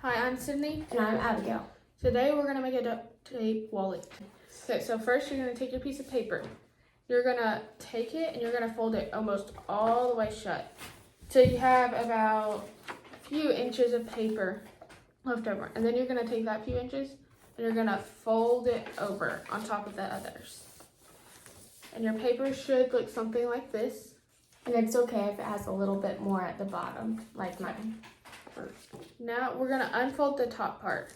Hi, I'm Sydney. And I'm Abigail. Today we're going to make a duct tape wallet. Okay, so first you're going to take your piece of paper. You're going to take it and you're going to fold it almost all the way shut. So you have about a few inches of paper left over. And then you're going to take that few inches and you're going to fold it over on top of the others. And your paper should look something like this. And it's okay if it has a little bit more at the bottom, like mine. Now we're going to unfold the top part.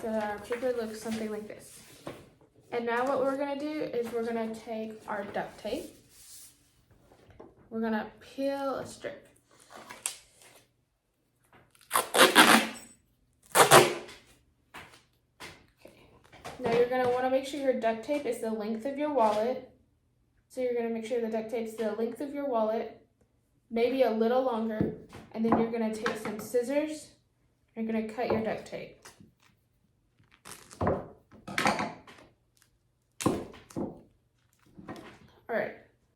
So our paper looks something like this. And now what we're going to do is we're going to take our duct tape. We're going to peel a strip. Okay. Now you're going to want to make sure your duct tape is the length of your wallet. So you're going to make sure the duct tape's the length of your wallet, maybe a little longer, and then you're going to take some scissors. You're going to cut your duct tape. Alright,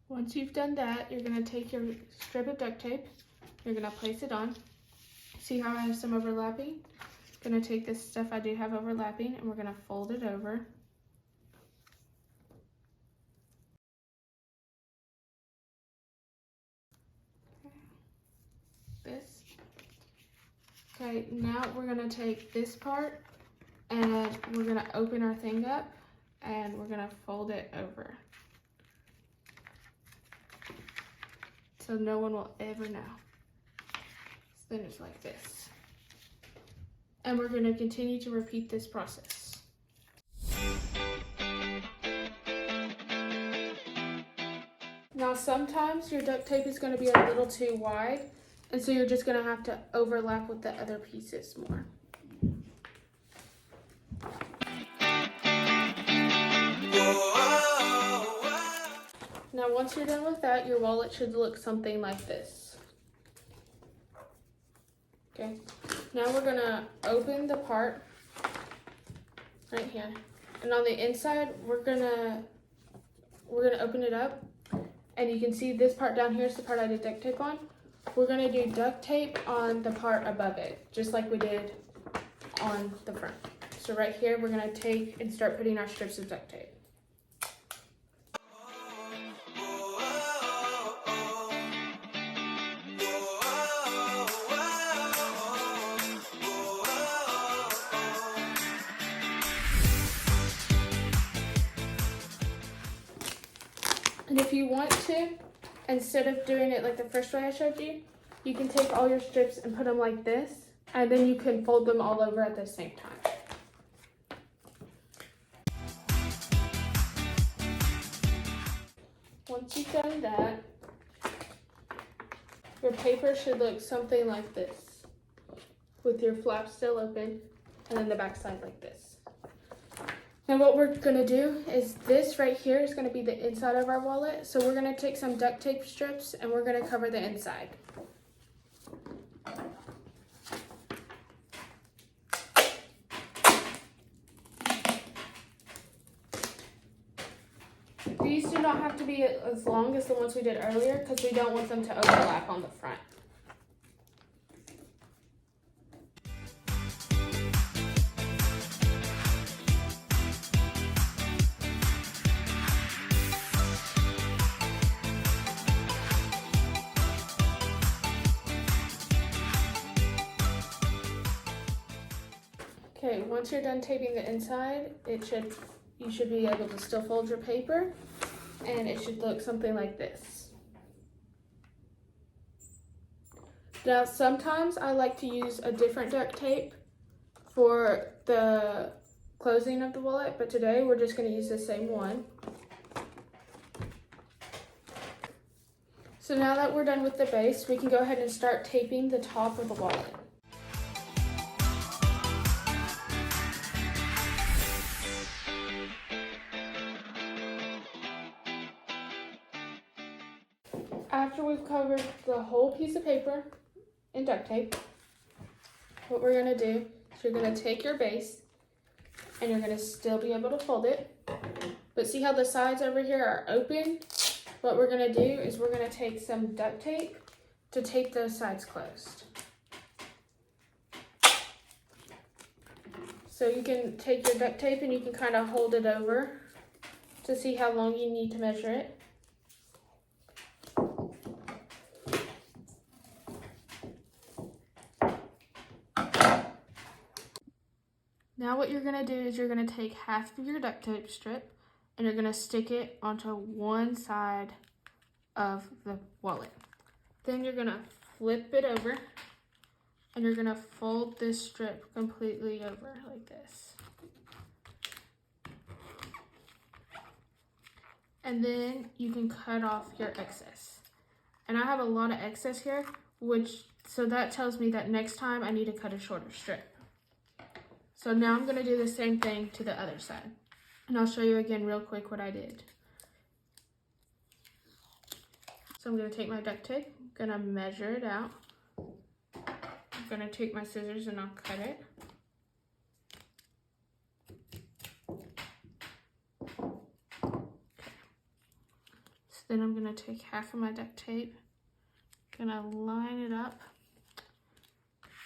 once you've done that, you're going to take your strip of duct tape, you're going to place it on. See how I have some overlapping? I'm going to take this stuff I do have overlapping and we're going to fold it over. This. Okay, now we're going to take this part and we're going to open our thing up and we're going to fold it over. So no one will ever know. So then it's like this. And we're going to continue to repeat this process. Now sometimes your duct tape is going to be a little too wide, and so you're just going to have to overlap with the other pieces more. Now once you're done with that, your wallet should look something like this. Okay, now we're going to open the part right here. And on the inside, we're gonna open it up. And you can see this part down here is the part I did duct tape on. We're gonna do duct tape on the part above it, just like we did on the front. So right here, we're gonna take and start putting our strips of duct tape. And if you want to, instead of doing it like the first way I showed you, you can take all your strips and put them like this, and then you can fold them all over at the same time. Once you've done that, your paper should look something like this, with your flap still open, and then the back side like this. Now what we're going to do is this right here is going to be the inside of our wallet. So we're going to take some duct tape strips and we're going to cover the inside. These do not have to be as long as the ones we did earlier because we don't want them to overlap on the front. Okay, once you're done taping the inside, you should be able to still fold your paper, and it should look something like this. Now, sometimes I like to use a different duct tape for the closing of the wallet, but today we're just going to use the same one. So now that we're done with the base, we can go ahead and start taping the top of the wallet. After we've covered the whole piece of paper in duct tape, what we're going to do is you're going to take your base and you're going to still be able to fold it. But see how the sides over here are open? What we're going to do is we're going to take some duct tape to tape those sides closed. So you can take your duct tape and you can kind of hold it over to see how long you need to measure it. Now what you're gonna do is you're gonna take half of your duct tape strip and you're gonna stick it onto one side of the wallet. Then you're gonna flip it over and you're gonna fold this strip completely over like this. And then you can cut off your excess. And I have a lot of excess here, so that tells me that next time I need to cut a shorter strip. So now I'm gonna do the same thing to the other side. And I'll show you again real quick what I did. So I'm gonna take my duct tape, gonna measure it out. I'm gonna take my scissors and I'll cut it. So then I'm gonna take half of my duct tape, gonna line it up.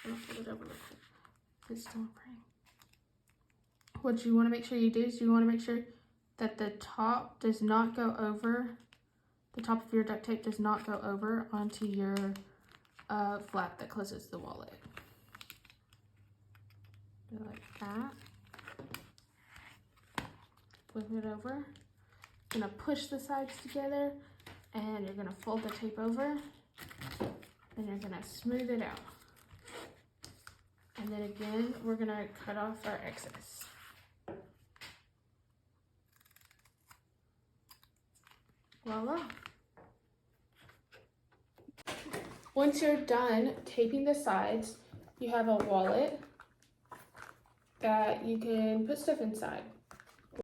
I'm gonna fold it over real quick. It's still praying. What you wanna make sure you do is you wanna make sure that the top does not go over, the top of your duct tape does not go over onto your flap that closes the wallet. Do it like that. Flip it over. Gonna push the sides together and you're gonna fold the tape over and you're gonna smooth it out. And then again, we're gonna cut off our excess. Voila. Once you're done taping the sides, you have a wallet that you can put stuff inside.